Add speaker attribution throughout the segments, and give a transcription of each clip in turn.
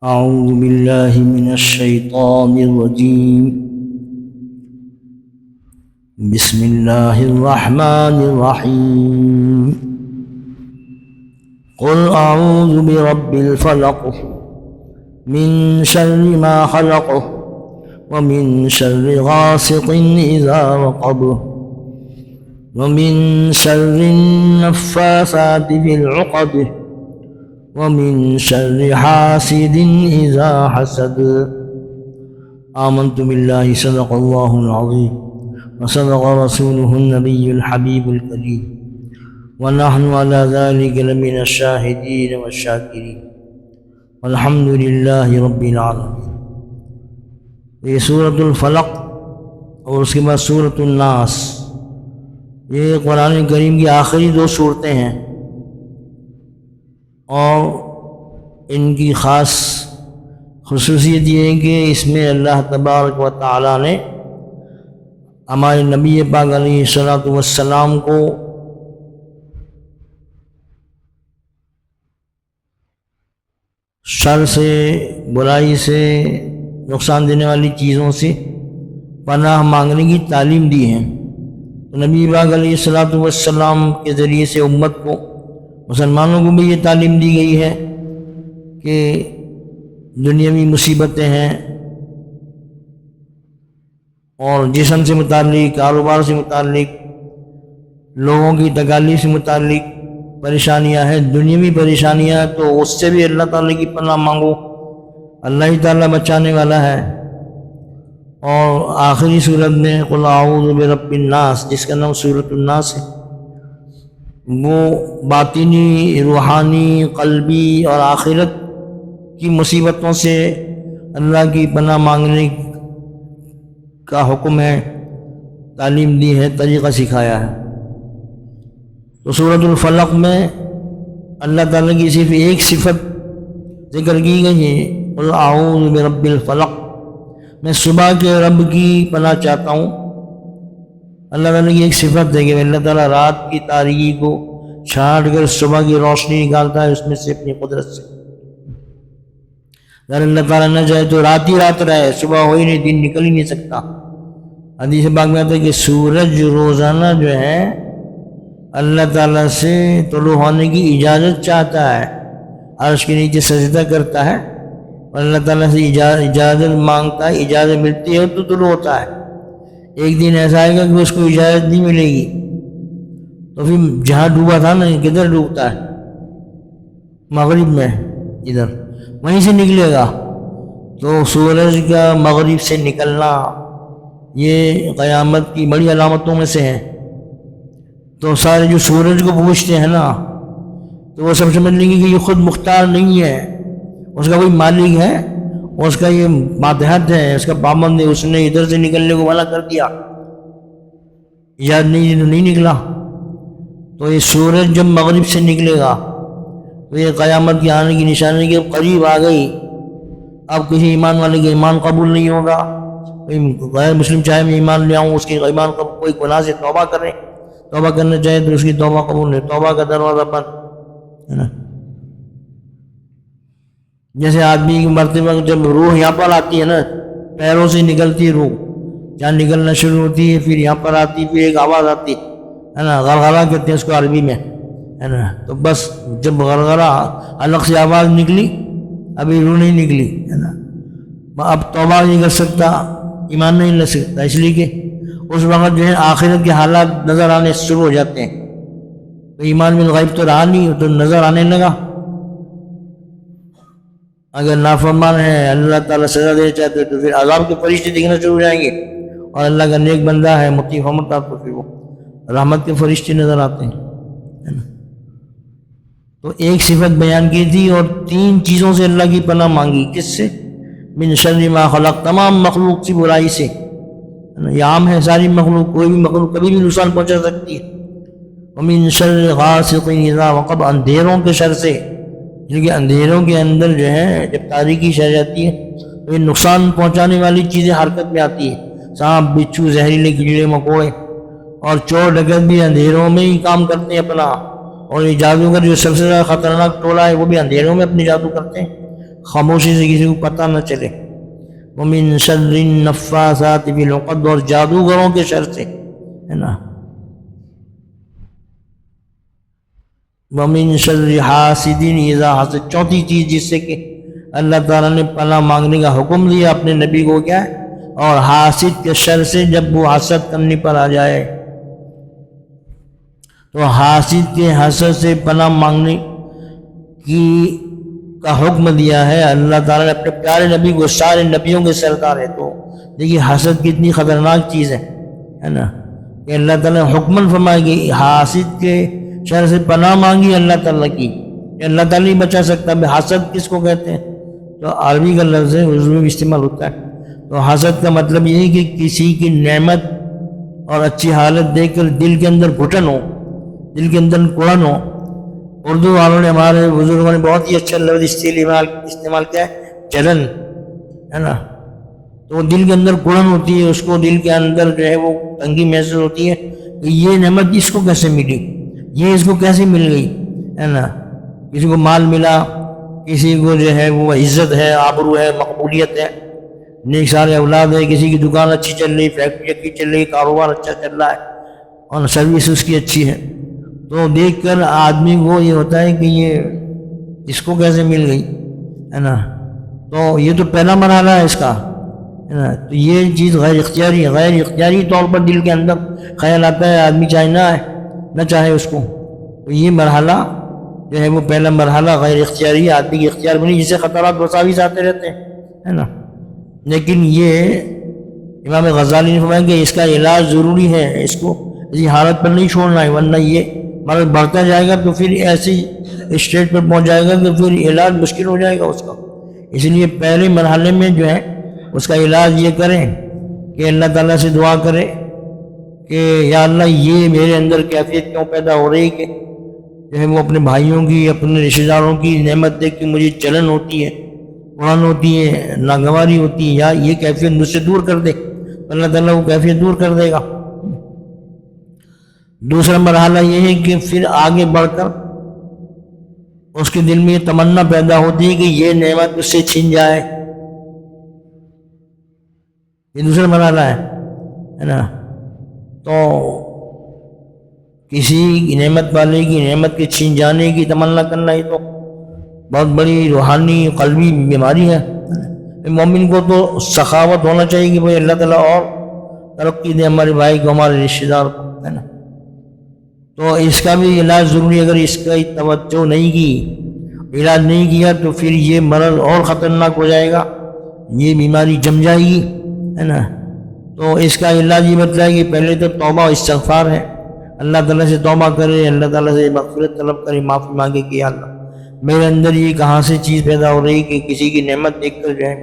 Speaker 1: أعوذ بالله من الشيطان الرجيم. بسم الله الرحمن الرحيم. قل أعوذ برب الفلق من شر ما خلق ومن شر غاسق إذا وقب ومن شر النفاثات في العقد ومن شر حاسد إذا حسد. آمنت بالله صدق الله العظيم وصدق رسوله النبي الحبيب الكريم ونحن على ذلك لمن الشاهدين والشاكرين والحمد لله رب العالمين. یہ سورۃ الفلق اور اس کے بعد سورۃ الناس، یہ قرآن کریم کی آخری دو صورتیں ہیں، اور ان کی خاص خصوصیت یہ ہے کہ اس میں اللہ تبارک و تعالی نے ہمارے نبی پاک علیہ الصلوۃ والسلام کو شر سے، برائی سے، نقصان دینے والی چیزوں سے پناہ مانگنے کی تعلیم دی ہے. تو نبی پاک علیہ الصلوۃ والسلام کے ذریعے سے امت کو، مسلمانوں کو بھی یہ تعلیم دی گئی ہے کہ دنیاوی مصیبتیں ہیں اور جسم سے متعلق، کاروبار سے متعلق، لوگوں کی تکالیف سے متعلق پریشانیاں ہیں، دنیاوی پریشانیاں ہیں، تو اس سے بھی اللہ تعالیٰ کی پناہ مانگو، اللہ ہی تعالیٰ بچانے والا ہے. اور آخری صورت میں قل اعوذ برب الناس، جس کا نام سورۃ الناس ہے، وہ باطنی، روحانی، قلبی اور آخرت کی مصیبتوں سے اللہ کی پناہ مانگنے کا حکم ہے، تعلیم دی ہے، طریقہ سکھایا ہے. تو سورۃ الفلق میں اللہ تعالیٰ کی صرف ایک صفت ذکر کی گئی ہے، قل اعوذ برب الفلق، میں صبح کے رب کی پناہ چاہتا ہوں. اللہ تعالیٰ کی ایک صفت ہے کہ اللہ تعالیٰ رات کی تاریکی کو چھانٹ کر صبح کی روشنی نکالتا ہے اس میں سے اپنی قدرت سے. اگر اللہ تعالیٰ نہ چاہے تو رات ہی رات رہے، صبح ہو ہی نہیں، دن نکل ہی نہیں سکتا. حدیث پاک میں آتا ہے کہ سورج روزانہ جو ہے اللہ تعالیٰ سے طلوع ہونے کی اجازت چاہتا ہے، عرش کے نیچے سجدہ کرتا ہے اور اللہ تعالیٰ سے اجازت مانگتا ہے، اجازت ملتی ہے تو طلوع ہوتا ہے. ایک دن ایسا آئے گا کہ اس کو اجازت نہیں ملے گی، تو پھر جہاں ڈوبا تھا نا، کدھر ڈوبتا ہے؟ مغرب میں، ادھر وہیں سے نکلے گا. تو سورج کا مغرب سے نکلنا یہ قیامت کی بڑی علامتوں میں سے ہے. تو سارے جو سورج کو پوچھتے ہیں نا، تو وہ سب سمجھ لیں گے کہ یہ خود مختار نہیں ہے، اس کا کوئی مالک ہے، اس کا یہ ماتحت ہے، اس کا پابند ہے، اس نے ادھر سے نکلنے کو منع کر دیا، یاد نہیں نکلا. تو یہ سورج جب مغرب سے نکلے گا تو یہ قیامت کی آنے کی نشانی کے قریب آ گئی. اب کسی ایمان والے کے ایمان قبول نہیں ہوگا. غیر مسلم چاہے میں ایمان لے آؤں، اس کے ایمان قبول، کوئی گناہ سے توبہ کرے، توبہ کرنا چاہے تو اس کی توبہ قبول نہیں، توبہ کا دروازہ بند ہے نا. جیسے آدمی کی مرتے وقت جب روح یہاں پر آتی ہے نا، پیروں سے نکلتی ہے روح، جہاں نکلنا شروع ہوتی ہے، پھر یہاں پر آتی، پھر ایک آواز آتی ہے نا، غرغرہ کہتے ہیں اس کو عربی میں، ہے نا. تو بس جب غرغرہ الگ سے آواز نکلی، ابھی روح نہیں نکلی، ہے نا، اب توبہ نہیں کر سکتا، ایمان نہیں لے سکتا، اس لیے کہ اس وقت جو ہے آخرت کے حالات نظر آنے شروع ہو جاتے ہیں. تو ایمان بالغیب تو رہا نہیں، تو نظر آنے لگا. اگر نافرمان ہے، اللہ تعالیٰ سزا دینا چاہتے تو پھر عذاب کے فرشتے دکھنا شروع ہو جائیں گے، اور اللہ کا نیک بندہ ہے، مطیع فرماتا تو پھر وہ رحمت کے فرشتے نظر آتے ہیں، ہے نا. تو ایک صفت بیان کی تھی اور 3 چیزوں سے اللہ کی پناہ مانگی. کس سے؟ من شر ما خلق، تمام مخلوق کی برائی سے. یہ عام ہے، ساری مخلوق، کوئی بھی مخلوق کبھی بھی نقصان پہنچا سکتی ہے. ومن شر غاسق اذا وقب، اندھیروں کے شر سے، کیونکہ اندھیروں کے اندر جو ہے جب تاریکی چھا جاتی ہے تو یہ نقصان پہنچانے والی چیزیں حرکت میں آتی ہے. سانپ، بچھو، زہریلے کیڑے مکوڑے اور چور ڈکیت بھی اندھیروں میں ہی کام کرتے ہیں اپنا. اور یہ جادوگر جو سب سے زیادہ خطرناک ٹولہ ہے وہ بھی اندھیروں میں اپنے جادو کرتے ہیں. خاموشی سے کسی کو پتہ نہ چلے. ومن شر النفاثات فی العقد، اور جادوگروں کے شر سے، ہے نا. ومن شر حاسد اذا حسد، چوتھی چیز جس سے کہ اللہ تعالیٰ نے پناہ مانگنے کا حکم دیا اپنے نبی کو، کیا ہے؟ اور حاسد کے شر سے جب وہ حسد کرنے پر آ جائے. تو حاسد کے حسد سے پناہ مانگنے کا حکم دیا ہے اللہ تعالیٰ نے اپنے پیارے نبی کو. سارے نبیوں کے سرکار ہے. تو دیکھیے حسد کتنی خطرناک چیز ہے نا، کہ اللہ تعالیٰ نے حکمن فرمائے کہ حاسد کے شر سے پناہ مانگی اللہ تعالیٰ کی، کہ اللہ تعالیٰ نہیں بچا سکتا. حسد کس کو کہتے ہیں؟ تو عربی کا لفظ ہے، اردو میں استعمال ہوتا ہے. تو حسد کا مطلب یہ ہے کہ کسی کی نعمت اور اچھی حالت دیکھ کر دل کے اندر گھٹن ہو، دل کے اندر کڑن ہو. اردو والوں نے، ہمارے بزرگوں نے بہت ہی اچھا لفظ استعمال کیا ہے، جلن، ہے نا. تو دل کے اندر کڑن ہوتی ہے، اس کو دل کے اندر جو ہے وہ تنگی محسوس ہوتی ہے کہ یہ نعمت اس کو کیسے ملی، یہ اس کو کیسے مل گئی، ہے نا. کسی کو مال ملا، کسی کو جو ہے وہ عزت ہے، آبرو ہے، مقبولیت ہے، نیک سارے اولاد ہے، کسی کی دکان اچھی چل رہی، فیکٹری اچھی چل رہی، کاروبار اچھا چل رہا ہے اور سروس اس کی اچھی ہے. تو دیکھ کر آدمی کو یہ ہوتا ہے کہ یہ اس کو کیسے مل گئی، ہے نا. تو یہ تو پہلا مرحلہ ہے اس کا، ہے نا. تو یہ چیز غیر اختیاری ہے، غیر اختیاری طور پر دل کے اندر خیال آتا ہے، آدمی چاہے نہ چاہے اس کو. تو یہ مرحلہ جو ہے وہ پہلا مرحلہ غیر اختیاری، آدمی کی اختیار بنی، جسے خطرات وساوس آتے رہتے ہیں، ہے نا. لیکن یہ امام غزالی نے فرمایا کہ اس کا علاج ضروری ہے، اس کو اسی حالت پر نہیں چھوڑنا ہے، ورنہ یہ مرض بڑھتا جائے گا تو پھر ایسی اسٹیج پر پہنچ جائے گا کہ پھر علاج مشکل ہو جائے گا اس کا. اس لیے پہلے مرحلے میں جو ہے اس کا علاج یہ کریں کہ اللہ تعالیٰ سے دعا کریں کہ یا اللہ یہ میرے اندر کیفیت کیوں پیدا ہو رہی کہ جو ہے وہ اپنے بھائیوں کی، اپنے رشتہ داروں کی نعمت دیکھ کے مجھے جلن ہوتی ہے، قرآن ہوتی ہے، ناگواری ہوتی ہے، یا یہ کیفیت مجھ سے دور کر دے. اللہ تعالیٰ وہ کیفیت دور کر دے گا. دوسرا مرحلہ یہ ہے کہ پھر آگے بڑھ کر اس کے دل میں یہ تمنا پیدا ہوتی ہے کہ یہ نعمت اس سے چھن جائے. یہ دوسرا مرحلہ ہے نا. تو کسی نعمت والے کی نعمت کے چھن جانے کی تمنا کرنا یہ تو بہت بڑی روحانی قلبی بیماری ہے. مومن کو تو سخاوت ہونا چاہیے کہ بھائی اللہ تعالیٰ اور ترقی دے ہمارے بھائی کو، ہمارے رشتہ دار کو، ہے نا. تو اس کا بھی علاج ضروری ہے. اگر اس کا توجہ نہیں کی، علاج نہیں کیا تو پھر یہ مرض اور خطرناک ہو جائے گا، یہ بیماری جم جائے گی، ہے نا. تو اس کا علاج یہ بتلایا کہ پہلے تو توبہ و استغفار ہے، اللہ تعالیٰ سے توبہ کرے، اللہ تعالیٰ سے مغفرت طلب کرے، معافی مانگے کہ یا اللہ میرے اندر یہ کہاں سے چیز پیدا ہو رہی کہ کسی کی نعمت دیکھ کر جو ہے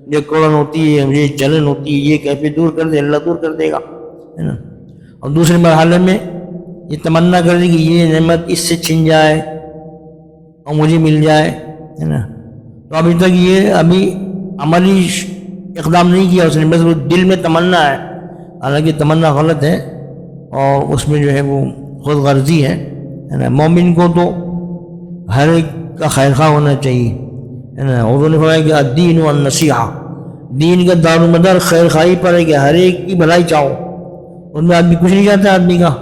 Speaker 1: مجھے کڑن ہوتی ہے، مجھے جلن ہوتی ہے، یہ کیفیت دور کر دے، اللہ دور کر دے گا، ہے نا. اور دوسرے مرحلے میں یہ تمنا کر دے کہ یہ نعمت اس سے چھن جائے اور مجھے مل جائے، ہے نا. تو ابھی تک یہ عملی اقدام نہیں کیا اس نے، بس وہ دل میں تمنا ہے. حالانکہ تمنا غلط ہے اور اس میں جو ہے وہ خود غرضی ہے نا. مومن کو تو ہر ایک کا خیر خواہ ہونا چاہیے، ہے نا. انہوں نے فرمایا کہ الدین والنصیحہ، دین کا دار و مدار خیر خواہی پر ہے کہ ہر ایک کی بھلائی چاہو. ان میں آدمی کچھ نہیں چاہتا، آدمی کا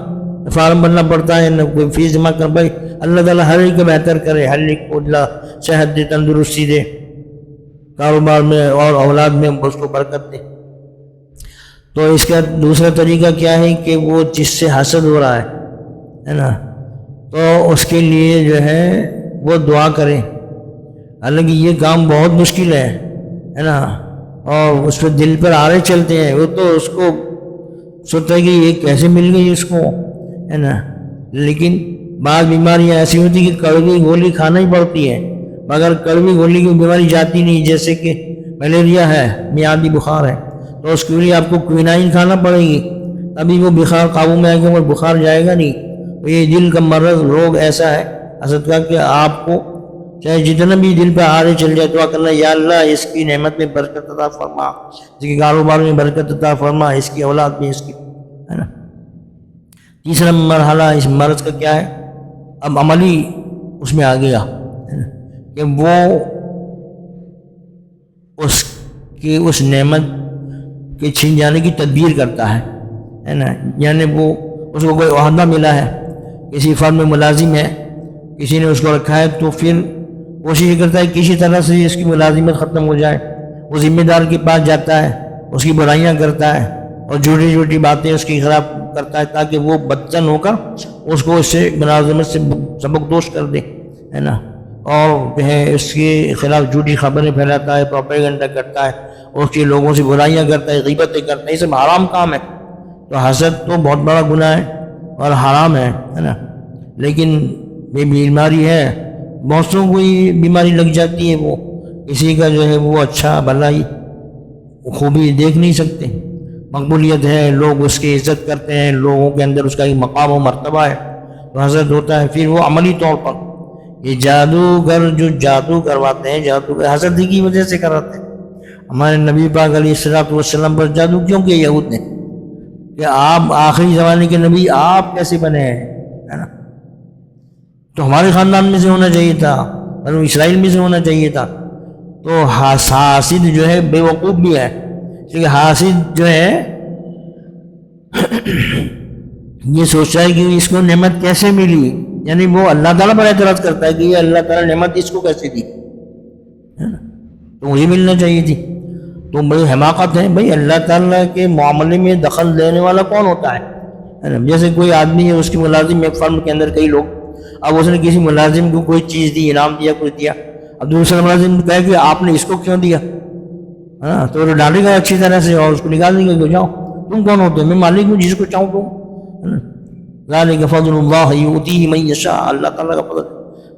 Speaker 1: فارم بننا پڑتا ہے، نہ کوئی فیس جمع کر. بھائی اللہ تعالیٰ ہر ایک کا بہتر کرے، ہر ایک کو اللہ صحت دے، تندرستی دے، کاروبار میں اور اولاد میں اس کو برکت دے. تو اس کا دوسرا طریقہ کیا ہے کہ وہ جس سے حسد ہو رہا ہے نا، تو اس کے لیے جو ہے وہ دعا کرے. حالانکہ یہ کام بہت مشکل ہے نا، اور اس پہ دل پر آرے چلتے ہیں. وہ تو اس کو سوچتا ہے کہ یہ کیسے مل گئی اس کو، ہے نا. لیکن بعض بیماریاں ایسی ہوتی کہ کڑوی گولی کھانا ہی پڑتی ہے، مگر کڑوی گولی کی بیماری جاتی نہیں. جیسے کہ ملیریا ہے، میعادی بخار ہے، تو اس کے لیے آپ کو کوئنائن کھانا پڑے گی، ابھی وہ بخار قابو میں آئے گا، وہ بخار جائے گا نہیں. تو یہ دل کا مرض روگ ایسا ہے حسد کا کہ آپ کو چاہے جتنا بھی دل پہ آرے چل جائے دعا کرنا، یا اللہ اس کی نعمت میں برکت عطا فرما، اس کے کاروبار میں برکت عطا فرما، اس کی اولاد میں، اس کی، ہے نا. تیسرا مرحلہ اس مرض کا کیا ہے؟ اب عملی اس میں آ گیا کہ وہ اس کی اس نعمت کے چھین جانے کی تدبیر کرتا ہے نا. یعنی وہ اس کو کوئی عہدہ ملا ہے، کسی فرم میں ملازم ہے، کسی نے اس کو رکھا ہے، تو پھر کوشش کرتا ہے کسی طرح سے اس کی ملازمت ختم ہو جائے. وہ ذمہ دار کے پاس جاتا ہے، اس کی برائیاں کرتا ہے اور جھوٹی جھوٹی باتیں اس کی خلاف کرتا ہے تاکہ وہ بدتن ہو کر اس کو اس سے ملازمت سے سبق دوش کر دے، ہے نا. اور جو ہے اس کے خلاف جھوٹی خبریں پھیلاتا ہے، پروپیگنڈا کرتا ہے، اس کے لوگوں سے برائیاں کرتا ہے، غیبتیں کرتا ہے. یہ سب حرام کام ہے. تو حسد تو بہت بڑا گناہ ہے اور حرام ہے نا. لیکن یہ بیماری ہے، بہتوں کو یہ بیماری لگ جاتی ہے. وہ کسی کا جو ہے وہ اچھا بھلائی خوبی دیکھ نہیں سکتے. مقبولیت ہے، لوگ اس کی عزت کرتے ہیں، لوگوں کے اندر اس کا ایک مقام و مرتبہ ہے، تو حسد ہوتا ہے. پھر وہ عملی طور پر یہ جادوگر جو جادو کرواتے ہیں، جادو حسد کی وجہ سے کراتے ہیں. ہمارے نبی پاک علیہ الصلوۃ والسلام پر جادو کیوں کیا یہود نے کہ آپ آخری زمانے کے نبی آپ کیسے بنے ہیں، ہے نا. تو ہمارے خاندان میں سے ہونا چاہیے تھا، بنو اسرائیل میں سے ہونا چاہیے تھا. تو حاسد جو ہے بے وقوف بھی ہے، کیونکہ حاسد جو ہے یہ سوچتا ہے کہ اس کو نعمت کیسے ملی. یعنی وہ اللہ تعالیٰ پر اعتراض کرتا ہے کہ یہ اللہ تعالیٰ نعمت اس کو کیسے دی، تو مجھے ملنا چاہیے تھی. تو بڑی حماقت ہے بھائی. اللہ تعالیٰ کے معاملے میں دخل دینے والا کون ہوتا ہے؟ جیسے کوئی آدمی ہے، اس کی ملازم ایک فرم کے اندر کئی لوگ، اب اس نے کسی ملازم کو کوئی چیز دی، انعام دیا، کچھ دیا. اب دوسرا ملازم کہے کہ آپ نے اس کو کیوں دیا، ہاں، تو وہ ڈالے گا اچھی طرح سے اور اس کو نکال دیں گے کہ جاؤ تم کون ہوتے ہو، میں مالک ہوں جس کو چاہوں تو. ذالک فضل اللہ یؤتیہ من یشاء. اللہ تعالیٰ کا فضل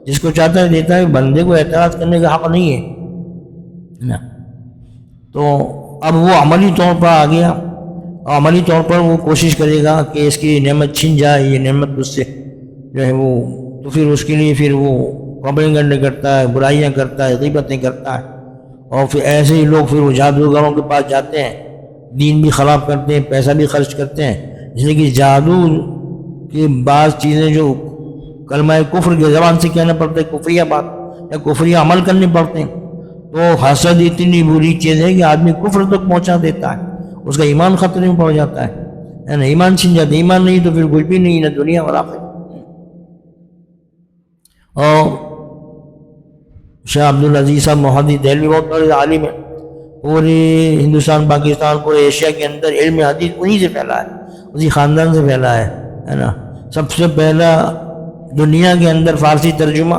Speaker 1: جس کو چاہتا ہے دیتا ہے، بندے کو اعتراض کرنے کا حق نہیں ہے. تو اب وہ عملی طور پر آ گیا، اور عملی طور پر وہ کوشش کرے گا کہ اس کی نعمت چھن جائے، یہ نعمت اس سے جو ہے وہ. تو پھر اس کے لیے پھر وہ پروپیگنڈا کرتا ہے، برائیاں کرتا ہے، غیبتیں کرتا ہے. اور پھر ایسے ہی لوگ پھر وہ جادوگروں کے پاس جاتے ہیں، دین بھی خراب کرتے ہیں، پیسہ بھی خرچ کرتے ہیں. اس لیے کہ جادو کی بعض چیزیں جو کلمہ کفر کی زبان سے کہنا پڑتا ہے، کفریہ بات یا کفریہ عمل کرنے پڑتے ہیں. تو حسد اتنی بری چیز ہے کہ آدمی کفر تک پہنچا دیتا ہے، اس کا ایمان خطرے میں پڑ جاتا ہے نا. ایمان چھن جاتا ہے، ایمان نہیں تو پھر کچھ بھی نہیں، نہ دنیا اور آخرت. اور شاہ عبدالعزیز صاحب محدث دہلوی بہت بڑے عالم ہیں. پورے ہندوستان، پاکستان، پورے ایشیا کے اندر علم حدیث انہی سے پھیلا ہے، اسی خاندان سے پھیلا ہے نا. سب سے پہلا دنیا کے اندر فارسی ترجمہ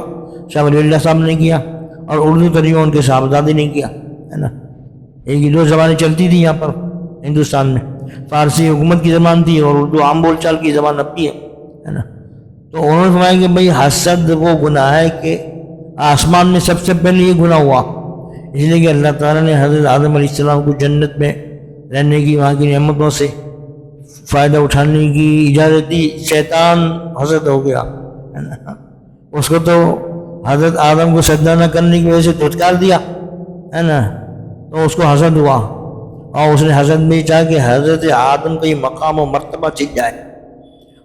Speaker 1: شاہ ولی اللہ صاحب نے کیا، اور اردو ترجمہ ان کے صاحبزادے نے کیا، ہے نا. ایک ہی دو زبانیں چلتی تھیں یہاں پر ہندوستان میں، فارسی حکومت کی زبان تھی اور اردو عام بول چال کی زبان اب بھی ہے نا. تو انہوں نے فرمایا کہ بھئی حسد وہ گناہ ہے کہ آسمان میں سب سے پہلے یہ گناہ ہوا، اس لیے کہ اللہ تعالیٰ نے حضرت آدم علیہ السلام کو جنت میں رہنے کی، وہاں کی نعمتوں سے فائدہ اٹھانے کی اجازت دی. شیطان حسد ہو گیا، ہے نا. اس کو تو حضرت آدم کو سجدہ نہ کرنے کی وجہ سے دھتکار دیا، ہے نا. تو اس کو حسد ہوا، اور اس نے حسد میں چاہا کہ حضرت آدم کا یہ مقام و مرتبہ چھن جائے.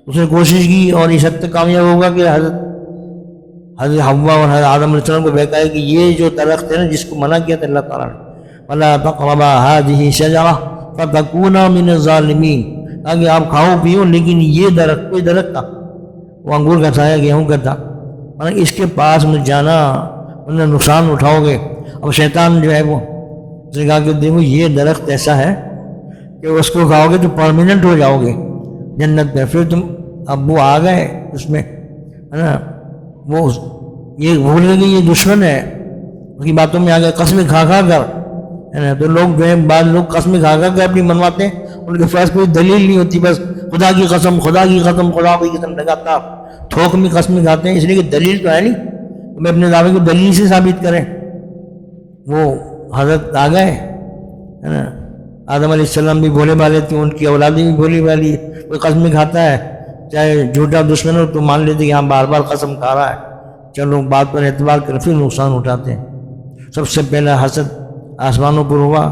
Speaker 1: اس نے کوشش کی اور اس حد تک کامیاب ہوگا کہ حضرت حوا اور حضرت آدم علیہ السلام کو بہکایا کہ یہ جو درخت ہے نا جس کو منع کیا تھا اللہ تعالیٰ نے، وَلَا تَقْرَبَا هَٰذِهِ الشَّجَرَةَ فَتَكُونَا مِنَ الظَّالِمِينَ، تاکہ آپ کھاؤ پیو، لیکن یہ درخت کوئی درخت تھا، وہ انگور کا تھا یا گیہوں کا تھا، اس کے پاس میں جانا ورنہ نقصان اٹھاؤ گے. اب شیطان جو ہے وہ اس نے کہا کہ دیکھو یہ درخت ایسا ہے کہ اس کو کھاؤ گے تو پرماننٹ ہو جاؤ گے جنت میں. پھر تم اب وہ آ گئے اس میں، ہے نا. وہ یہ بھول گئے کہ یہ دشمن ہے، اس کی باتوں میں آ گئے قسمیں کھا کر، ہے نا. تو لوگ جو ہے بعض لوگ قسمیں کھا کر اپنی منواتے ہیں، ان کے پاس کوئی دلیل نہیں ہوتی، بس خدا کی قسم، خدا کی قسم، خدا کی قسم لگاتا تھوک میں قسمیں کھاتے ہیں، اس لیے کہ دلیل تو ہے نہیں، میں اپنے دعوے کو دلیل سے ثابت کریں. وہ حضرت آ گئے، ہے نا. آدم علیہ السلام بھی بھولے والے تھے، ان کی اولادیں بھی بھولی والی. کوئی قسمیں کھاتا ہے چاہے جھوٹا دشمن ہو تو مان لیتے کہ ہاں بار بار قسم کھا رہا ہے، چلو بات پر اعتبار کر، پھر نقصان اٹھاتے ہیں. سب سے پہلا حسد آسمانوں پر ہوا،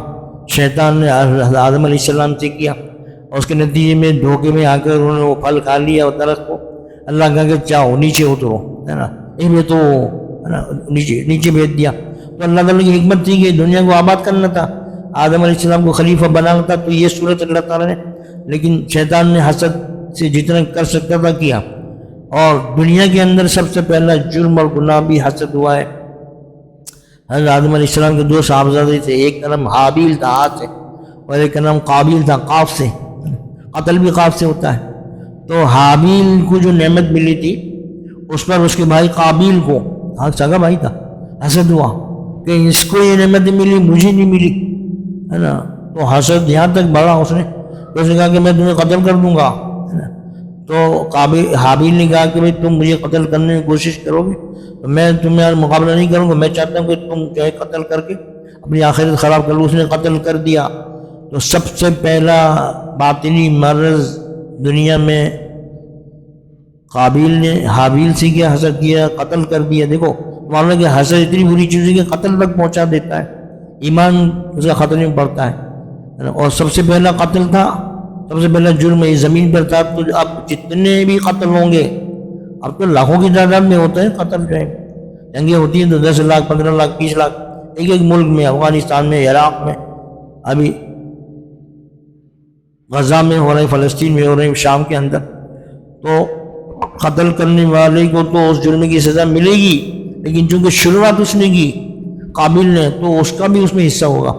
Speaker 1: شیطان نے آدم علیہ السلام سے کیا، اور اس کے نتیجے میں دھوکے میں آ کر انہوں نے وہ پھل کھا لیا اور درخت کو. اللہ کہا کہ چاہو نیچے اترو، ہے نا. یہ بھی تو نیچے بھیج دیا. تو اللہ تعالیٰ کی حکمت تھی کہ دنیا کو آباد کرنا تھا، آدم علیہ السلام کو خلیفہ بنانا تھا، تو یہ صورت اللہ تعالیٰ نے، لیکن شیطان نے حسد سے جتنا کر سکتا تھا کیا، اور دنیا کے اندر سب سے پہلا جرم اور گناہ بھی حسد ہوا ہے۔ حضرت آدم علیہ السلام کے دو صاحبزادے تھے، ایک کا نام حابیل تھا ہاتھ سے، اور ایک کا نام قابیل تھا قاف سے، قتل بھی قاف سے ہوتا ہے۔ تو حابیل کو جو نعمت ملی تھی اس پر اس کے بھائی قابیل کو، ہاں سگا بھائی تھا، حسد ہوا کہ اس کو یہ نعمت ملی مجھے نہیں ملی، ہے نا۔ تو حسد یہاں تک بڑھا، اس نے کہا کہ میں تمہیں قتل کر دوں گا، ہے نا۔ تو حابیل نے کہا کہ بھائی تم مجھے قتل کرنے کی کوشش کرو گے تو میں تمہیں مقابلہ نہیں کروں گا، میں چاہتا ہوں کہ تم جو ہے قتل کر کے اپنی آخرت خراب کر لو۔ اس نے قتل کر دیا۔ تو سب سے پہلا باطنی مرض دنیا میں قابیل نے حابیل سے کیا، حسد کیا، قتل کر دیا۔ دیکھو معلوم ہے کہ حسد اتنی بری چیز ہے کہ قتل تک پہنچا دیتا ہے، ایمان اس کا خطرے میں پڑتا ہے۔ اور سب سے پہلا قتل تھا، سب سے پہلا جرم اس زمین پر تھا۔ تو اب جتنے بھی قتل ہوں گے، اب تو لاکھوں کی تعداد میں ہوتے ہیں قتل، جو ہے جنگیں ہوتی ہیں تو 10 لاکھ 15 لاکھ 20 لاکھ ایک ایک ملک میں، افغانستان میں، عراق میں، ابھی غزہ میں ہو رہے، فلسطین میں ہو رہے، شام کے اندر۔ تو قتل کرنے والے کو تو اس جرم کی سزا ملے گی، لیکن چونکہ شروعات اس نے کی قابل نے، تو اس کا بھی اس میں حصہ ہوگا۔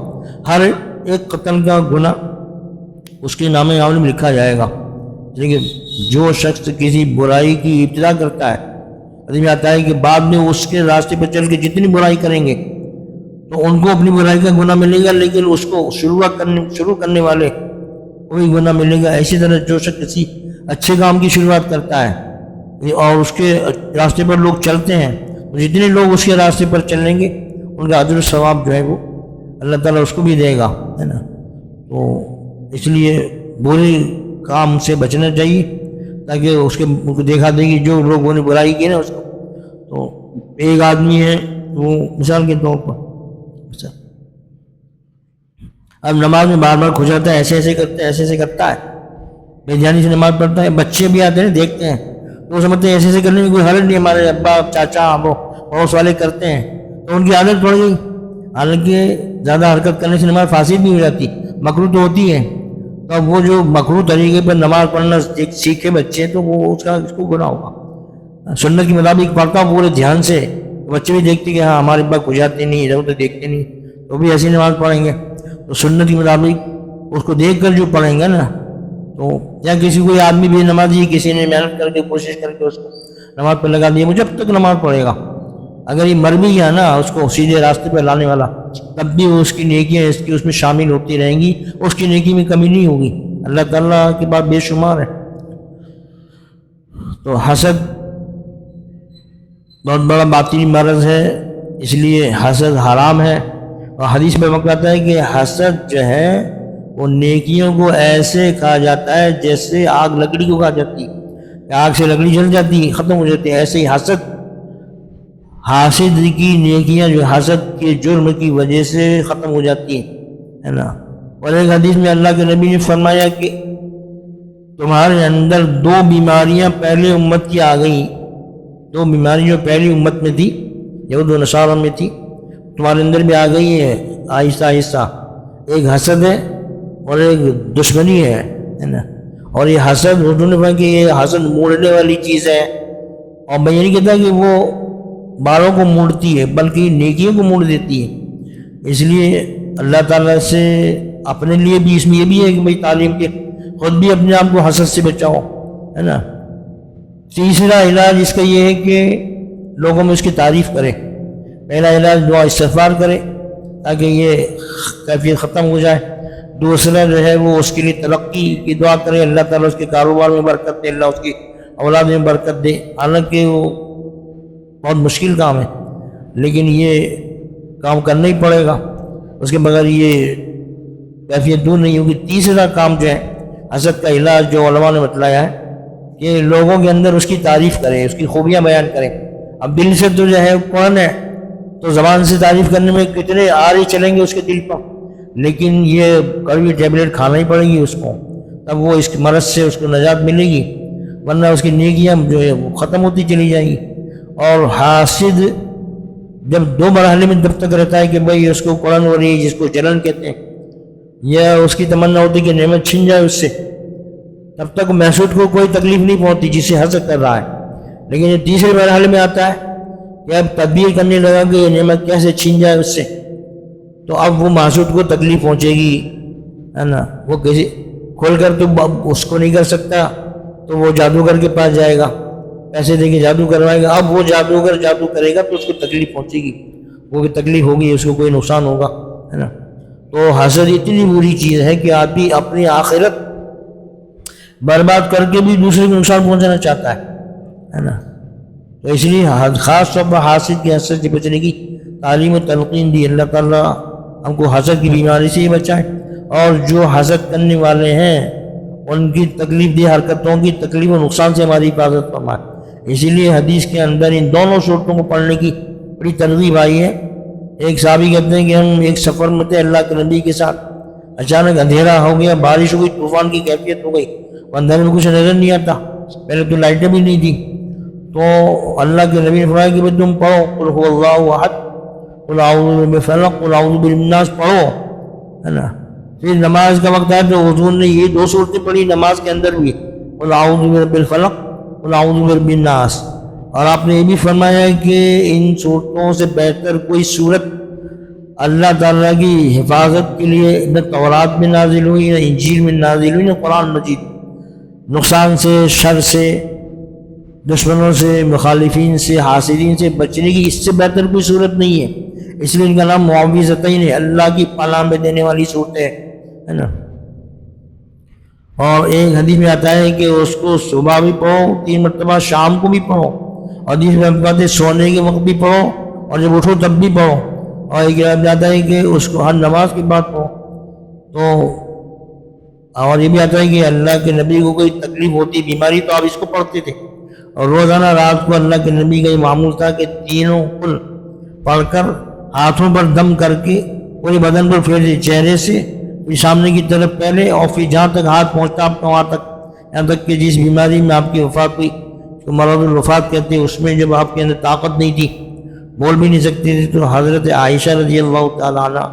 Speaker 1: ہر ایک قتل کا گناہ اس کے نام عمل میں لکھا جائے گا۔ لیکن جو شخص کسی برائی کی ابتدا کرتا ہے، حدیث میں آتا ہے کہ بعد میں اس کے راستے پر چل کے جتنی برائی کریں گے تو ان کو اپنی برائی کا گناہ ملے گا، لیکن اس کو شروع کرنے والے کو بھی گناہ ملے گا۔ اسی طرح جو شخص کسی اچھے کام کی شروعات کرتا ہے اور اس کے راستے پر لوگ چلتے ہیں، تو جتنے لوگ اس کے راستے پر چلیں گے ان کا اجر و ثواب جو ہے وہ اللہ تعالیٰ اس کو بھی دے گا، ہے نا۔ تو اس لیے برے کام سے بچنا چاہیے، تاکہ اس کے دیکھا دے گی جو لوگوں نے برائی کی نا اس کو۔ تو ایک آدمی ہے وہ مثال کے طور پر اب نماز میں بار بار کھجاتا ہے، ایسے ایسے کرتا ہے، بے دھیانی سے نماز پڑھتا ہے۔ بچے بھی آتے ہیں دیکھتے ہیں تو وہ سمجھتے ہیں ایسے کرنے میں کوئی حرج نہیں، ہمارے ابا چاچا وہ پڑوس والے کرتے ہیں تو ان کی عادت پڑ گئی۔ حالانکہ زیادہ حرکت کرنے سے نماز فاسد بھی ہو جاتی، مکروہ تو ہوتی ہے۔ تو اب وہ جو مکروہ طریقے پر نماز پڑھنا سیکھے بچے تو وہ اس کو گناہ ہوگا۔ سنت کے مطابق پڑھتا ہوں پورے دھیان سے، بچے بھی دیکھتے کہ ہاں ہمارے ابا کھجاتے نہیں، ادھر ادھر دیکھتے نہیں، تو بھی ایسی نماز پڑھیں گے۔ تو سنت کے مطابق اس کو دیکھ کر جو پڑھیں گے نا، تو یا کسی کوئی آدمی بھی نمازی کسی نے محنت کر کے کوشش کر کے اس کو نماز پہ لگا دیا، وہ جب تک نماز پڑھے گا، اگر یہ مر بھی گیا نا اس کو سیدھے راستے پہ لانے والا، تب بھی اس کی نیکیاں اس میں شامل ہوتی رہیں گی، اس کی نیکی میں کمی نہیں ہوگی۔ اللہ تعالیٰ کی بات بے شمار ہے۔ تو حسد بہت بڑا باطنی مرض ہے، اس لیے حسد حرام ہے۔ اور حدیث میں بتاتا ہے کہ حسد جو ہے وہ نیکیوں کو ایسے کھا جاتا ہے جیسے آگ لکڑی کو کھا جاتی ہے، آگ سے لکڑی جل جاتی ہے، ختم ہو جاتی ہے، ایسے ہی حاسد کی نیکیاں جو حسد کے جرم کی وجہ سے ختم ہو جاتی ہے نا۔ اور ایک حدیث میں اللہ کے نبی نے فرمایا کہ تمہارے اندر 2 بیماریاں پہلے امت کی آ گئی، 2 بیماریاں پہلی امت میں تھی، یہود و نصارہ میں تھی، تمہارے اندر بھی آ گئی ہے آہستہ آہستہ۔ ایک حسد ہے اور ایک دشمنی ہے نا۔ اور یہ حسد اردو نے کہا کہ یہ حسد موڑنے والی چیز ہے، اور میں یہ نہیں کہتا کہ وہ باروں کو موڑتی ہے، بلکہ نیکیوں کو موڑ دیتی ہے۔ اس لیے اللہ تعالیٰ سے اپنے لیے بھی اس میں یہ بھی ہے کہ بھائی تعلیم کے خود بھی اپنے آپ کو حسد سے بچاؤ، ہے نا۔ تیسرا علاج اس کا یہ ہے کہ لوگوں میں اس کی تعریف کرے۔ پہلا علاج دعا استغفار کرے تاکہ یہ کیفیت ختم ہو جائے۔ دوسرا جو ہے وہ اس کے لیے ترقی کی دعا کرے، اللہ تعالیٰ اس کے کاروبار میں برکت دے، اللہ اس کی اولاد میں برکت دے۔ حالانکہ وہ بہت مشکل کام ہے، لیکن یہ کام کرنا ہی پڑے گا، اس کے بغیر یہ کیفیت دور نہیں ہوگی۔ تیسرا کام جو ہے حسد کا علاج جو علماء نے بتلایا ہے کہ لوگوں کے اندر اس کی تعریف کریں، اس کی خوبیاں بیان کریں۔ اب دل سے تو جو ہے قرآن ہے تو زبان سے تعریف کرنے میں کتنے آرے چلیں گے اس کے دل پر، لیکن یہ کڑوی ٹیبلٹ کھانا ہی پڑے گی اس کو، تب وہ اس مرض سے اس کو نجات ملے گی، ورنہ اس کی نیکیاں جو ہے وہ ختم ہوتی چلی جائیں گی۔ اور حاسد جب دو مرحلے میں جب تک رہتا ہے کہ بھائی اس کو قرآن ہو رہی ہے جس کو جلن کہتے ہیں، یا اس کی تمنا ہوتی ہے کہ نعمت چھن جائے اس سے، تب تک محسود کو کوئی تکلیف نہیں پہنچتی جس سے حسد کر رہا ہے۔ لیکن یہ تیسرے مرحلے میں آتا ہے کہ اب تدبیر کرنے لگا کہ یہ نعمت کیسے چھن جائے اس سے، تو اب وہ محسود کو تکلیف پہنچے گی، ہے نا، وہ کسی کھول کر تو اس کو نہیں کر سکتا، تو وہ جادوگر کے پاس جائے گا، پیسے دے کے جادو کروائے گا۔ اب وہ جادوگر جادو کرے گا تو اس کو تکلیف پہنچے گی، وہ تکلیف ہوگی، اس کو کوئی نقصان ہوگا، ہے نا۔ تو حسد اتنی بری چیز ہے کہ آدمی اپنی آخرت برباد کر کے بھی دوسرے کو نقصان پہنچانا چاہتا ہے نا۔ تو اس لیے خاص طور پر حاسد کی حسد سے بچنے کی تعلیم و تلقین دی۔ اللہ تعالیٰ ہم کو حسد کی بیماری سے ہی بچائے، اور جو حسد کرنے والے ہیں ان کی تکلیف دہ حرکتوں کی تکلیف و نقصان سے ہماری حفاظت فرمائے۔ اسی لیے حدیث کے اندر ان دونوں صورتوں کو پڑھنے کی بڑی ترغیب آئی ہے۔ ایک صحابی کہتے ہیں کہ ہم ایک سفر میں تھے اللہ کے نبی کے ساتھ، اچانک اندھیرا ہو گیا، بارش ہو گئی، طوفان کی کیفیت ہو گئی، اندھیرے میں کچھ نظر نہیں آتا، پہلے تو لائٹیں بھی نہیں تھیں، تو اللہ کے نبی نے فرمایا کہ تم پڑھو قل هو اللہ احد قل اعوذ بالفلق قل اعوذ بالناس، پڑھو، ہے نا۔ پھر نماز کا وقت آیا تو حضور نے یہ دو صورتیں پڑھی نماز کے اندر بھی، قل اعوذ بالفلق قل اعوذ بالناس، اور آپ نے یہ بھی فرمایا کہ ان صورتوں سے بہتر کوئی صورت اللہ تعالیٰ کی حفاظت کے لیے نہ تورات میں نازل ہوئی، نہ انجیل میں نازل ہوئی، نہ قرآن مجید۔ نقصان سے، شر سے، دشمنوں سے، مخالفین سے، حاسدین سے بچنے کی اس سے بہتر کوئی صورت نہیں ہے، اس لیے ان کا نام معوذتین ہے، اللہ کی پناہ میں دینے والی صورت ہے نا۔ اور ایک حدیث میں آتا ہے کہ اس کو صبح بھی پڑھو 3 مرتبہ، شام کو بھی پڑھو، اور حدیث میں بات ہے سونے کے وقت بھی پڑھو، اور جب اٹھو تب بھی پڑھو، اور ایک آتا ہے کہ اس کو ہر نماز کے بعد پڑھو۔ تو اور یہ بھی آتا ہے کہ اللہ کے نبی کو کوئی تکلیف ہوتی، بیماری، تو آپ اس کو پڑھتے تھے، اور روزانہ رات کو اللہ کے نبی کا یہ معمول تھا کہ تینوں قل پڑھ کر ہاتھوں پر دم کر کے پورے بدن پر پھیر دے، چہرے سے پھر سامنے کی طرف پہلے، اور پھر جہاں تک ہاتھ پہنچتا آپ کا وہاں تک، یہاں تک کہ جس بیماری میں آپ کی وفات ہوئی تو مرض الوفات کہتے ہیں، اس میں جب آپ کے اندر طاقت نہیں تھی، بول بھی نہیں سکتی تھی، تو حضرت عائشہ رضی اللہ تعالیٰ عنہ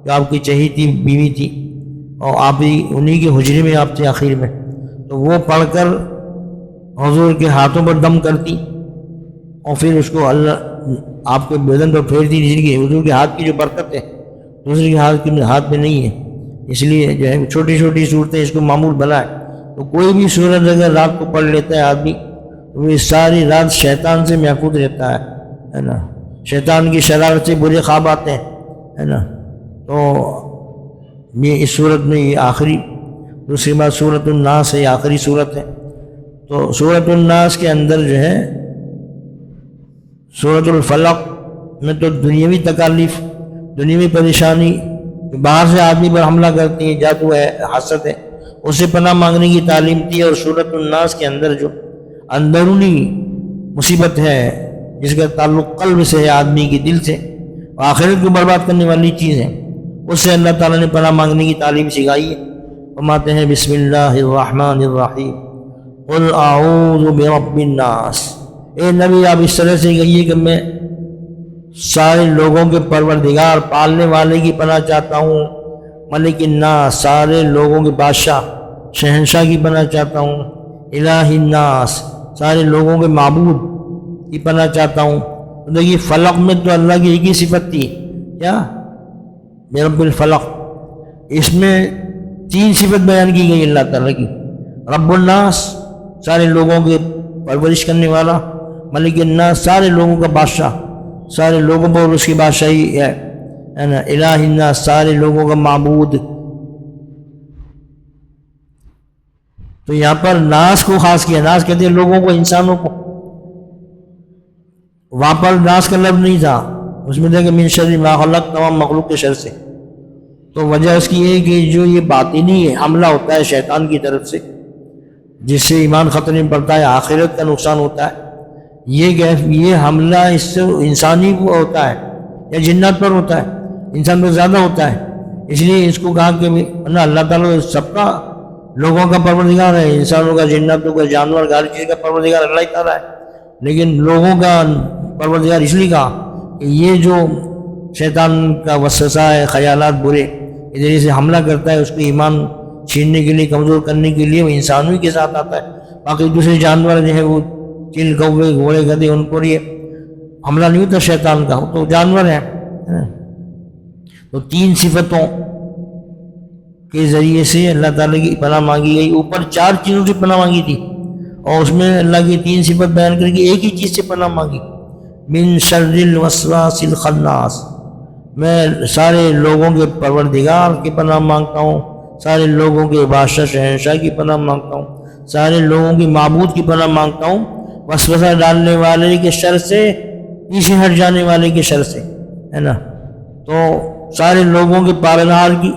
Speaker 1: جو آپ کی چہیتی بیوی تھی، اور آپ بھی انہی کے حجرے میں آپ تھے آخر میں، تو وہ پڑھ کر حضور کے ہاتھوں پر دم کرتی، اور پھر اس کو اللہ آپ کے بدن پر پھیرتی، جس کی حضور کے ہاتھ کی جو برکت ہے دوسرے کے ہاتھ میں نہیں ہے، اس لیے جو ہے چھوٹی چھوٹی صورتیں اس کو معمول بنائے۔ تو کوئی بھی صورت اگر رات کو پڑھ لیتا ہے آدمی تو وہ ساری رات شیطان سے محفوظ رہتا ہے نا، شیطان کی شرارت سے برے خواب آتے ہیں، ہے نا۔ تو یہ اس صورت میں یہ آخری، دوسری بات سورۃ الناس ہے، یہ آخری صورت ہے۔ تو سورۃ الناس کے اندر جو ہے سورۃ الفلق میں تو دنیاوی تکالیف، دنیاوی پریشانی، باہر سے آدمی پر حملہ کرتی ہیں، جادو ہے، حسد ہے، اسے پناہ مانگنے کی تعلیم دی، اور سورۃ الناس کے اندر جو اندرونی مصیبت ہے جس کا تعلق قلب سے ہے، آدمی کے دل سے، آخرت کو برباد کرنے والی چیز ہے، اس سے اللہ تعالیٰ نے پناہ مانگنے کی تعلیم سکھائی ہے۔ فرماتے ہیں بسم اللہ الرحمن الرحیم قل اعوذ برب الناس، اے نبی آپ اس طرح سے کہیے کہ میں سارے لوگوں کے پروردگار، پالنے والے کی پناہ چاہتا ہوں، ملک الناس، سارے لوگوں کے بادشاہ، شہنشاہ کی پناہ چاہتا ہوں، الہ الناس، سارے لوگوں کے معبود کی پناہ چاہتا ہوں۔ تو دیکھیے فلق میں تو اللہ کی ایک ہی صفت تھی، کیا؟ برب الفلق، اس میں 3 صفت بیان کی گئی اللہ تعالیٰ کی، رب الناس، سارے لوگوں کے پرورش کرنے والا، ملک الناس، سارے لوگوں کا بادشاہ، سارے لوگوں پر اس کی بادشاہی ہے نا، الہ الناس، سارے لوگوں کا معبود۔ تو یہاں پر ناس کو خاص کیا، ناس کہتے ہیں لوگوں کو، انسانوں کو، وہاں پر ناس کا لفظ نہیں تھا، اس میں تھا کہ من شر ما خلق، تمام مخلوق کے شر سے۔ تو وجہ اس کی ہے کہ جو یہ باطنی حملہ ہوتا ہے شیطان کی طرف سے، جس سے ایمان خطرے میں پڑتا ہے، آخرت کا نقصان ہوتا ہے، یہ حملہ اس سے انسانی کو ہوتا ہے یا جنات پر ہوتا ہے، انسان پر زیادہ ہوتا ہے، اس لیے اس کو کہا کہ اللہ تعالیٰ سب کا، لوگوں کا پروردگار ہے، انسانوں کا، جناتوں کا، جانور کا، ہر چیز کا پروردگار اللہ ہی تعالیٰ ہے، لیکن لوگوں کا پروردگار اس لیے کہا کہ یہ جو شیطان کا وسوسہ ہے، خیالات برے اس ذریعے سے حملہ کرتا ہے، اس کو ایمان چھیننے کے لیے، کمزور کرنے کے لیے وہ انسانوں کے ساتھ آتا ہے. باقی دوسرے جانور جو ہے وہ چیل، کوے، گھوڑے، گدھے، ان پر یہ حملہ نہیں ہوتا شیطان کا، وہ تو جانور ہیں. تو 3 صفتوں کے ذریعے سے اللہ تعالیٰ کی پناہ مانگی گئی. اوپر 4 چیزوں سے پناہ مانگی تھی اور اس میں اللہ کی 3 صفت بیان کر کے ایک ہی چیز سے پناہ مانگی. من شر الوسواس الخناس، میں سارے لوگوں کے پروردگار کی پناہ مانگتا ہوں، سارے لوگوں کے بادشاہ شہنشاہ کی پناہ مانگتا ہوں، سارے لوگوں کی معبود کی پناہ مانگتا ہوں، وسوسہ ڈالنے والے کے شر سے، پیچھے ہٹ جانے والے کے شر سے، ہے نا. تو سارے لوگوں کے پالنہار کی،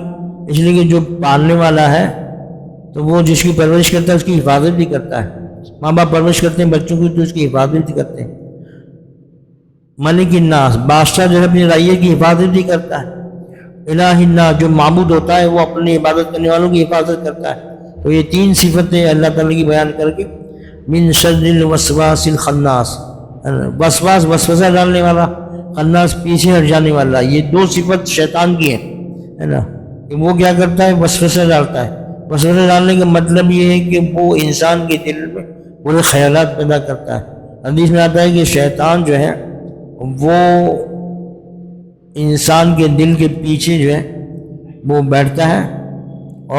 Speaker 1: اس لیے کہ جو پالنے والا ہے تو وہ جس کی پرورش کرتا ہے اس کی حفاظت بھی کرتا ہے. ماں باپ پرورش کرتے ہیں بچوں کی تو اس کی حفاظت بھی کرتے ہیں. ملک الناس، بادشاہ جو ہے اپنی رعیت کی حفاظت بھی کرتا ہے. الہ الناس، جو معبود ہوتا ہے وہ اپنی عبادت کرنے والوں کی حفاظت کرتا ہے. تو یہ 3 صفتیں اللہ تعالیٰ کی بیان کر کے من شر الوسواس الخناس، وسواس وسوسہ ڈالنے والا، خناس پیچھے ہٹ جانے والا، یہ 2 صفت شیطان کی ہیں، ہے نا. کہ وہ کیا کرتا ہے؟ وسوسہ ڈالتا ہے. وسوسہ ڈالنے کا مطلب یہ ہے کہ وہ انسان کے دل میں برے خیالات پیدا کرتا ہے. حدیث میں آتا ہے کہ شیطان جو ہے وہ انسان کے دل کے پیچھے جو ہے وہ بیٹھتا ہے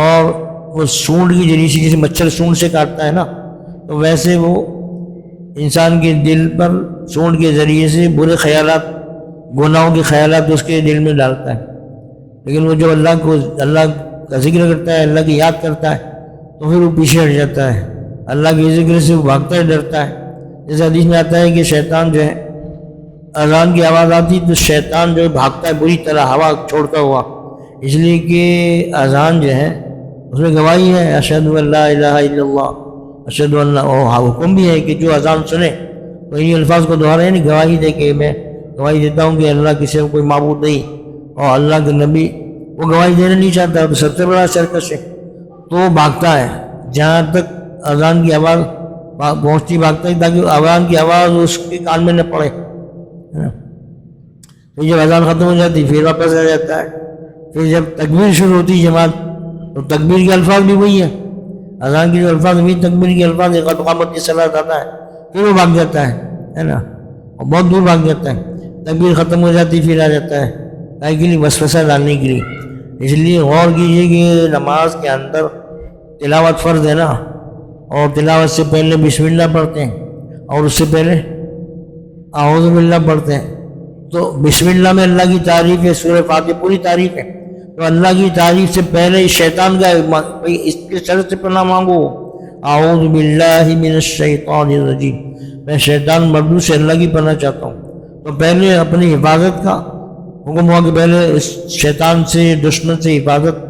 Speaker 1: اور وہ سونڈ کی ذریعے سے، جیسے مچھر سونڈ سے کاٹتا ہے نا، تو ویسے وہ انسان کے دل پر سونڈ کے ذریعے سے برے خیالات، گناہوں کے خیالات اس کے دل میں ڈالتا ہے. لیکن وہ جو اللہ کا ذکر کرتا ہے، اللہ کی یاد کرتا ہے، تو پھر وہ پیچھے ہٹ جاتا ہے. اللہ کے ذکر سے وہ بھاگتا ہے، ڈرتا ہے. جیسے حدیث میں آتا ہے کہ شیطان جو ہے اذان کی آواز آتی تو شیطان جو ہے بھاگتا ہے بری طرح، ہوا چھوڑتا ہوا، اس لیے کہ اذان جو ہے اس میں گواہی ہے، اشہد ان لا الہ الا اللہ، اشہد ان، حکم بھی ہے کہ جو اذان سنے تو انہی الفاظ کو دہرائے، نہیں گواہی دے کہ میں گواہی دیتا ہوں کہ اللہ کی سوا کوئی معبود نہیں، اور اللہ کے نبی، وہ گواہی دینا نہیں چاہتا تو سب سے بڑا سرکش ہے. تو وہ بھاگتا ہے جہاں تک اذان کی آواز پہنچتی، بھاگتا ہے تاکہ اذان کی آواز اس کے کان میں نہ پڑے. پھر جب اذان ختم ہو جاتی پھر واپس آ جاتا ہے. پھر جب تکبیر شروع ہوتی جماعت تو تکبیر کے الفاظ بھی وہی ہے، اذان کے جو الفاظ بھی تکبیر کے الفاظ، قد قامت الصلاۃ آتا ہے، پھر وہ بھاگ جاتا ہے نا، اور بہت دور بھاگ جاتا ہے. تکبیر ختم ہو جاتی پھر آ جاتا ہے، کائے کے لیے؟ وسوسہ ڈالنے کے لیے. اس لیے غور کیجیے کہ نماز کے اندر تلاوت فرض ہے نا، اور تلاوت سے پہلے بسم اللہ پڑھتے ہیں اور اس سے پہلے اعوذ باللہ پڑھتے ہیں. تو بسم اللہ میں اللہ کی تعریف ہے، سورہ فاتحہ پوری تعریف ہے. تو اللہ کی تعریف سے پہلے شیطان کا اس کے شر سے پناہ مانگو، اعوذ باللہ من الشیطان الرجیم، میں شیطان مردود سے اللہ کی پناہ چاہتا ہوں. تو پہلے اپنی حفاظت کا حکم ہوا کہ پہلے اس شیطان سے، دشمن سے حفاظت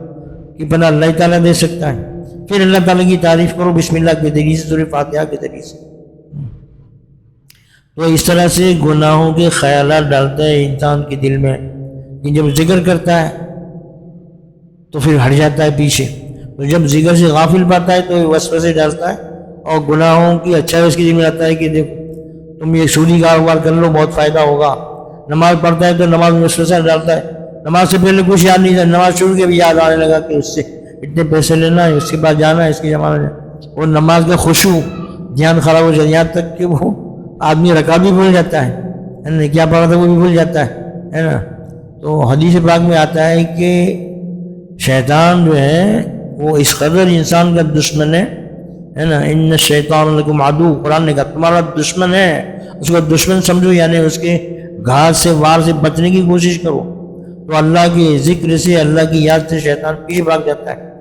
Speaker 1: کی پناہ اللہ تعالیٰ دے سکتا ہے. پھر اللہ تعالیٰ کی تعریف کرو بسم اللہ کے ذریعے سے، سورہ فاتحہ کے ذریعے سے. تو اس طرح سے گناہوں کے خیالات ڈالتا ہے انسان کے دل میں، کہ جب ذکر کرتا ہے تو پھر ہٹ جاتا ہے پیچھے. تو جب ذکر سے غافل پاتا ہے تو وسوسے ڈالتا ہے اور گناہوں کی اچھا اس کے دل میں آتا ہے کہ دیکھو تم یہ سودی کاروبار کر لو، بہت فائدہ ہوگا. نماز پڑھتا ہے تو نماز میں وسوسہ ڈالتا ہے، نماز سے پہلے کچھ یاد نہیں تھا، نماز شروع کے بھی یاد آنے لگا کہ اس سے اتنے پیسے لینا ہے، اس کے بعد جانا ہے، اس کی جمع ہے. اور نماز کا خشوع، دھیان خراب ہو جاتا ہے، یہاں تک کہ وہ آدمی رکعت بھی بھول جاتا ہے، کیا پڑھا تھا وہ بھی بھول جاتا ہے نا. تو حدیث پاک میں آتا ہے کہ شیطان جو ہے وہ اس قدر انسان کا دشمن ہے نا. ان الشیطان لکم عدو، قرآن نے کہا تمہارا دشمن ہے، اس کو دشمن سمجھو، یعنی اس کے گھات سے، وار سے بچنے کی کوشش کرو. تو اللہ کے ذکر سے، اللہ کی یاد سے شیطان پیچھے بھاگ جاتا ہے.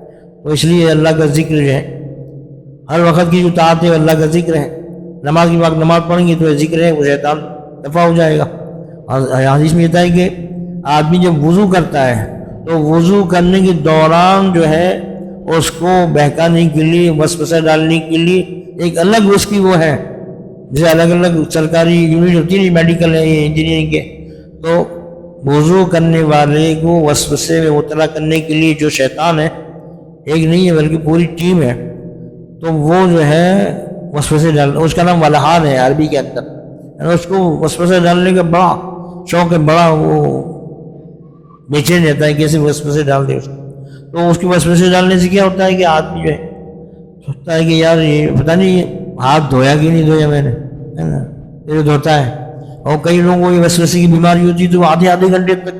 Speaker 1: تو اس لیے اللہ کا ذکر جو ہے ہر وقت کی جو طاعت ہے اللہ کا ذکر ہے. نماز کی وقت نماز پڑھیں گے تو ذکر ہے، وہ شیطان دفع ہو جائے گا. اور حدیث میں کہتا ہے کہ آدمی جب وضو کرتا ہے تو وضو کرنے کے دوران جو ہے اس کو بہکانے کے لیے، وسوسہ ڈالنے کے لیے ایک الگ اس کی وہ ہے، جیسے الگ الگ سرکاری یونٹ ہوتی ہے، میڈیکل ہے، انجینئرنگ کے. تو وضو کرنے والے کو وسوسے میں مبتلا کرنے کے لیے جو شیطان ہے، ایک نہیں ہے بلکہ پوری ٹیم ہے، تو وہ جو ہے وسوسے ڈالنا، اس کا نام ولہان ہے عربی کے اندر. اس کو وسوسہ ڈالنے کا بڑا شوق ہے بڑا، وہ بے چین رہتا ہے کیسے وسوسے ڈال دے اس کو. تو اس کے وسوسے ڈالنے سے کیا ہوتا ہے کہ آدمی جو ہے سوچتا ہے کہ یار یہ پتہ نہیں ہاتھ دھویا کہ نہیں دھویا میں نے، ہے نا، پھر دھوتا ہے. اور کئی لوگوں کو یہ وسوسے کی بیماری ہوتی ہے تو وہ آدھے گھنٹے تک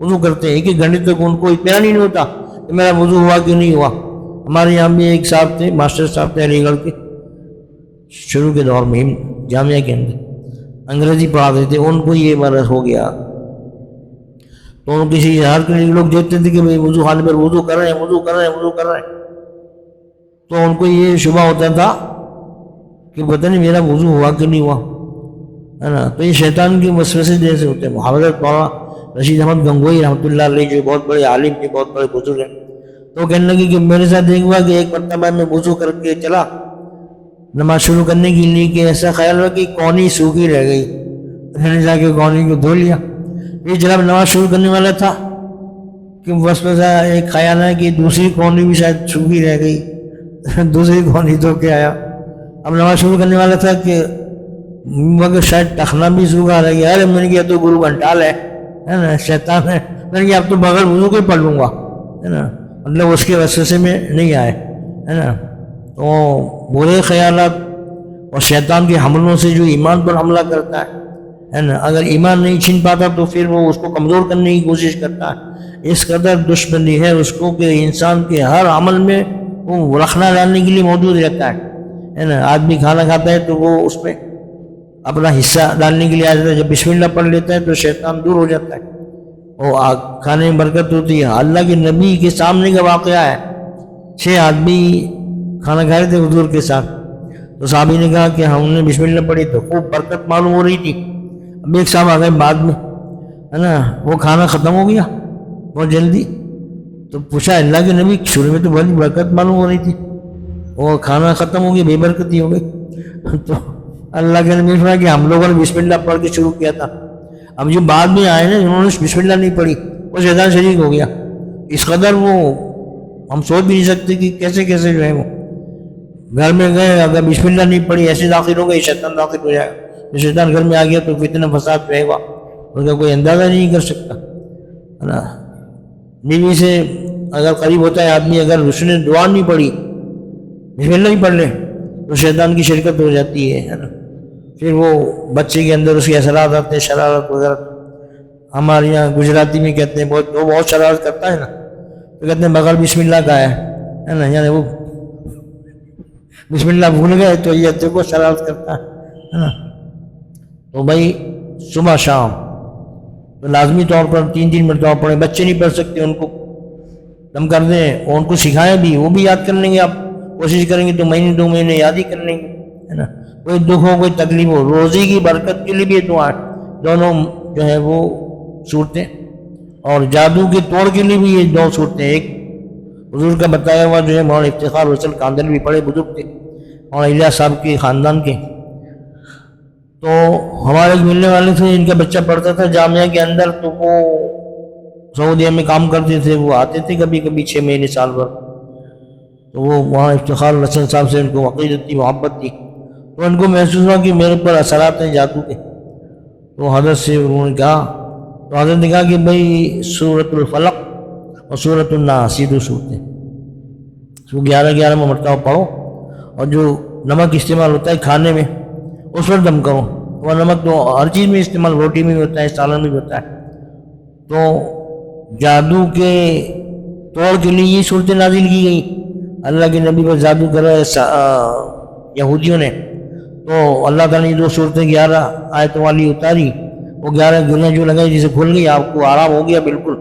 Speaker 1: وضو کرتے ہیں، 1 گھنٹے تک ان کو اطمینان نہیں ہوتا کہ میرا وضو ہوا کہ نہیں ہوا. ہمارے یہاں بھی ایک صاحب تھے، ماسٹر صاحب تھے علی گڑھ کے، شروع کے دور میں جامعہ کے اندر انگریزی پڑھاتے تھے. ان کو یہ مرض ہو گیا تو کسی ہر لوگ دیکھتے تھے کہ بھائی وضو خانے پر وضو کر رہے ہیں، وضو کر رہے ہیں، وضو کر رہے ہیں، تو ان کو یہ شبہ ہوتا تھا کہ پتہ نہیں میرا وضو ہوا کہ نہیں ہوا، ہے نا. تو یہ شیطان کے وسوسے جیسے ہوتے ہیں. حضرت مولانا رشید احمد گنگوئی رحمۃ اللہ علیہ جو بہت بڑے عالم تھے، بہت بڑے بزرگ ہیں، تو کہنے لگے کہ میرے ساتھ ایک ہوا کہ ایک مرتبہ میں وضو کر کے چلا نماز شروع کرنے کے لیے کہ ایسا خیال ہوا کہ کونی سوکھی رہ گئی. میں نے جا کے کونی کو دھو لیا. یہ جناب نماز شروع کرنے والا تھا کہ وسوسہ ایک خیال ہے کہ دوسری کونی بھی شاید سوکھی رہ گئی، دوسری کونی دھو کے آیا. اب نماز شروع کرنے والا تھا کہ مگر شاید ٹخنا بھی سوکھا رہ گیا. ارے میں نے کہا تو گرو گھنٹال ہے نا، شیطان ہے. میں نے کہا اب تو بغیر وضو کو ہی پڑھ لوں گا، ہے نا، مطلب اس کے وسوسے میں نہیں آئے، ہے نا. تو برے خیالات اور شیطان کے حملوں سے جو ایمان پر حملہ کرتا ہے نا، اگر ایمان نہیں چھین پاتا تو پھر وہ اس کو کمزور کرنے کی کوشش کرتا ہے. اس قدر دشمنی ہے اس کو کہ انسان کے ہر عمل میں وہ رکھنا ڈالنے کے لیے موجود رہتا ہے نا. آدمی کھانا کھاتا ہے تو وہ اس میں اپنا حصہ ڈالنے کے لیے آ جاتا ہے. جب بسم اللہ پڑھ لیتا ہے تو شیطان دور ہو جاتا ہے اور کھانے میں برکت ہوتی ہے. اللہ کے نبی کے سامنے کا واقعہ ہے، 6 آدمی کھانا کھا رہے تھے حضور کے ساتھ، تو صحابی نے کہا کہ ہم نے بسم اللہ پڑھی تو خوب برکت معلوم ہو رہی تھی. اب ایک صاحب آ گئے بعد میں، ہے نا، وہ کھانا ختم ہو گیا بہت جلدی. تو پوچھا اللہ کے نبی شروع میں تو بڑی برکت معلوم ہو رہی تھی، وہ کھانا ختم ہو گیا، بے برکتی ہو گئی. تو اللہ کے نبی فرمایا کہ ہم لوگوں نے بسم اللہ پڑھ کے شروع کیا تھا. اب جو بعد میں آئے نا انہوں نے بسم اللہ نہیں پڑھی، وہ شیطان شریک ہو گیا. اس قدر وہ ہم سوچ بھی نہیں سکتے کہ کیسے کیسے جو ہے وہ گھر میں گئے، اگر بسم اللہ نہیں پڑھی ایسے داخل ہو گئے شیطان داخل ہو جائے گا. شیطان گھر میں آ گیا تو فتنہ فساد رہے گا، ان کا کوئی اندازہ نہیں کر سکتا، ہے نا. بیوی سے اگر قریب ہوتا ہے آدمی، اگر اس نے دعا نہیں پڑھی، بسم اللہ نہیں پڑھ لے تو شیطان کی شرکت ہو جاتی ہے نا. پھر وہ بچے کے اندر اس کے اثرات آتے ہیں، شرارت وغیرہ. ہمارے یہاں گجراتی میں کہتے ہیں بہت شرارت کرتا ہے نا، تو کہتے ہیں بغیر بسم اللہ کا ہے نا، یعنی وہ بسم اللہ بھول گئے تو یہ دیکھو شرارت کرتا ہے نا. تو بھائی صبح شام تو لازمی طور پر 3 مرتبہ پڑھیں. بچے نہیں پڑھ سکتے، ان کو دم کر دیں اور ان کو سکھائیں بھی، وہ بھی یاد کر لیں گے. آپ کوشش کریں گے تو مہینے 2 مہینے یاد ہی کر لیں گے، ہے نا. کوئی دکھ ہو کوئی تکلیف ہو، روزی کی برکت کے لیے بھی دعا ہے. دونوں جو ہے وہ صورتیں، اور جادو کے توڑ کے لیے بھی یہ 2 صورتیں. ایک حضور کا بتایا ہوا جو ہے مولانا افتخار حسن کاندل بھی بڑے بزرگ تھے اور الیاس صاحب کے خاندان کے. تو ہمارے ایک ملنے والے تھے جن کا بچہ پڑھتا تھا جامعہ کے اندر، تو وہ سعودیہ میں کام کرتے تھے. وہ آتے تھے کبھی کبھی 6 مہینے سال بھر. تو وہ وہاں افتخار حسن صاحب سے ان کو عقیدت تھی، محبت تھی. تو ان کو محسوس ہوا کہ میرے پر اثرات ہیں جادو کے. تو حضرت سے انہوں نے کہا، تو حضرت نے کہا کہ بھائی سورۃ الفلق اور سورۃ الناس یہ 2 صورتیں 11 مرتبہ پڑھو، اور جو نمک استعمال ہوتا ہے کھانے میں اس پر دم کرو. وہ نمک تو ہر چیز میں استعمال، روٹی میں بھی ہوتا ہے، سالن میں بھی ہوتا ہے. تو جادو کے توڑ کے لیے یہ صورتیں نازل کی گئی. اللہ کے نبی پر جادو کرا یہودیوں نے، تو اللہ تعالیٰ نے 2 صورتیں 11 آیتوں والی اتاری. وہ 11 گلیں جو لگائی جسے کھل گئی، آپ کو آرام ہو گیا بالکل.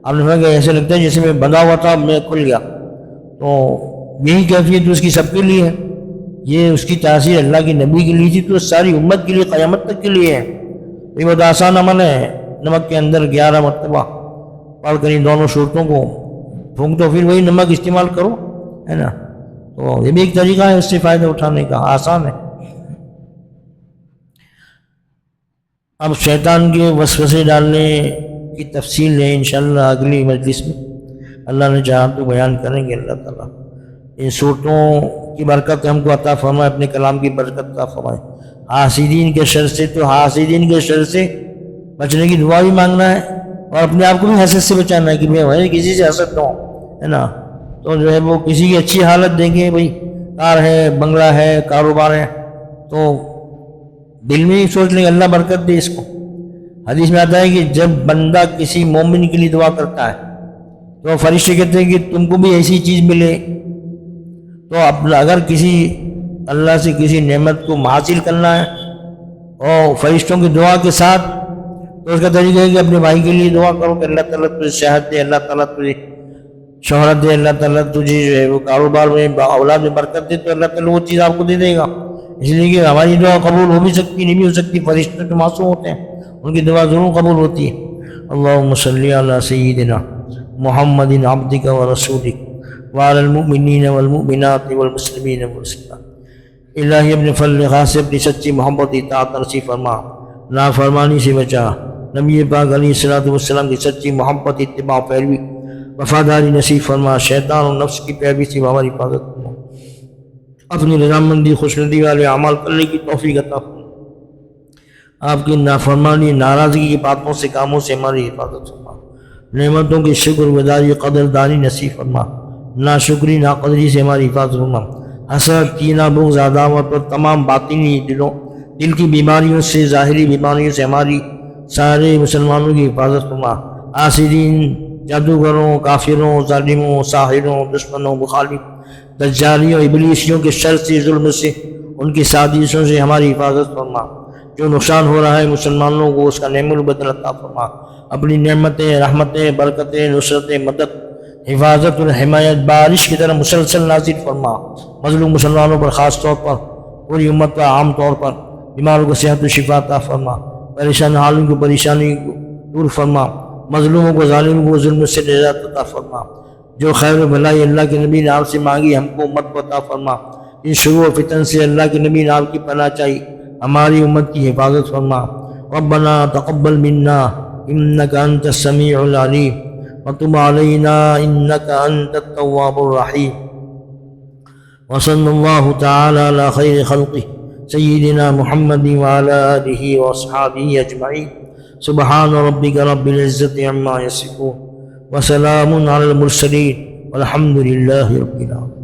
Speaker 1: آپ نے کہا ایسے لگتا ہے جیسے میں بندھا ہوا تھا میں کھل گیا. تو یہی کیفیت اس کی سب کے لیے ہے. یہ اس کی تاثیر اللہ کے نبی کے لیے تھی تو ساری امت کے لیے قیامت تک کے لیے ہے. یہ بہت آسان عمل ہے. نمک کے اندر 11 مرتبہ پڑھ کر ان دونوں صورتوں کو پھونک دو، پھر وہی نمک استعمال کرو، ہے نا. تو یہ بھی ایک طریقہ ہے اس سے فائدہ اٹھانے کا، آسان ہے. اب شیطان کے وسوسے ڈالنے کی تفصیل ہے انشاءاللہ اگلی مجلس میں اللہ نے چاہا تو بیان کریں گے. اللہ تعالیٰ ان صورتوں کی برکت ہم کو عطا فرمائے، اپنے کلام کی برکت عطا فرمائے. حاسدین کے شر سے، تو حاسدین کے شر سے بچنے کی دعا بھی مانگنا ہے اور اپنے آپ کو بھی حسد سے بچانا ہے کہ میں کسی سے حسد نہ ہوں، ہے نا. تو جو ہے وہ کسی کی اچھی حالت دیکھیں، بھائی کار ہے، بنگلہ ہے، کاروبار ہے، تو دل میں ہی سوچ لیں اللہ برکت دے اس کو. حدیث میں آتا ہے کہ جب بندہ کسی مومن کے لیے دعا کرتا ہے تو فرشتے کہتے ہیں کہ تم کو بھی ایسی چیز ملے. تو اگر کسی اللہ سے کسی نعمت کو حاصل کرنا ہے اور فرشتوں کی دعا کے ساتھ، تو اس کا طریقہ ہے کہ اپنے بھائی کے لیے دعا کرو کہ اللہ تعالیٰ تجھے صحت دے، اللہ تعالیٰ تجھے شہرت دے، اللہ تعالیٰ تجھے جو ہے وہ کاروبار میں اولاد میں برکت دے، تو اللہ تعالیٰ وہ چیز آپ کو دے دے گا. اس لیے کہ ہماری دعا قبول ہو بھی سکتی، نہیں بھی ہو سکتی، فرشتے تو معصوم ہوتے ہیں، ان کی دعا ضرور قبول ہوتی ہے. اللہم صلی علی سیدنا محمد عبدک و رسولک وعلی المؤمنین والمؤمنات والمسلمین والمسلمات. الہی اپنے فضل خاص سے اپنی سچی محبت اطاعت نصیب فرما، نافرمانی سے بچا، نبی پاک علیہ الصلوۃ والسلام کی سچی محبت اتباع پیروی وفاداری نصیب فرما، شیطان اور نفس کی پیروی سے ہماری حفاظت فرما، اپنی رضامندی خوشنودی والے اعمال کرنے کی توفیق عطا فرما، آپ کی نافرمانی ناراضگی کی باتوں سے کاموں سے ہماری حفاظت فرما، نعمتوں کی شکر گزاری قدردانی نصیب فرما، ناشکری ناقدری سے ہماری حفاظت فرما، حسد کینہ بغض عداوت اور تمام باطنی دل کی بیماریوں سے ظاہری بیماریوں سے ہماری سارے مسلمانوں کی حفاظت فرما، حاسدین جادوگروں کافروں ظالموں ساحروں دشمنوں مخالف دجالیوں ابلیسیوں کے شر سے ظلم سے ان کی سازشوں سے ہماری حفاظت فرما، جو نقصان ہو رہا ہے مسلمانوں کو اس کا نعم البدل عطا فرما، اپنی نعمتیں رحمتیں برکتیں نصرتیں مدد حفاظت اور حمایت بارش کی طرح مسلسل نازل فرما، مظلوم مسلمانوں پر خاص طور پر، پوری امت پر عام طور پر، بیماروں کو صحت و شفا عطا فرما، پریشان حالوں کو پریشانی کو دور فرما، مظلوموں کو ظالموں کو ظلم سے نجات عطا فرما، جو خیر و بھلائی اللہ کے نبی نے آپ سے مانگی ہم کو امت کو عطا فرما، ان شرور و فتن سے اللہ کے نبی نے آپ کی پناہ چاہی، ہماری امت کی حفاظت فرما. ربنا تقبل منا انك انت السميع العليم وتب علينا انك انت التواب الرحيم. وصلى الله تعالى على خير خلقه سيدنا محمد وعلى آله واصحابه اجمعين. سبحان ربك رب العزة عما يصفون وسلام على المرسلين والحمد لله رب العالمين.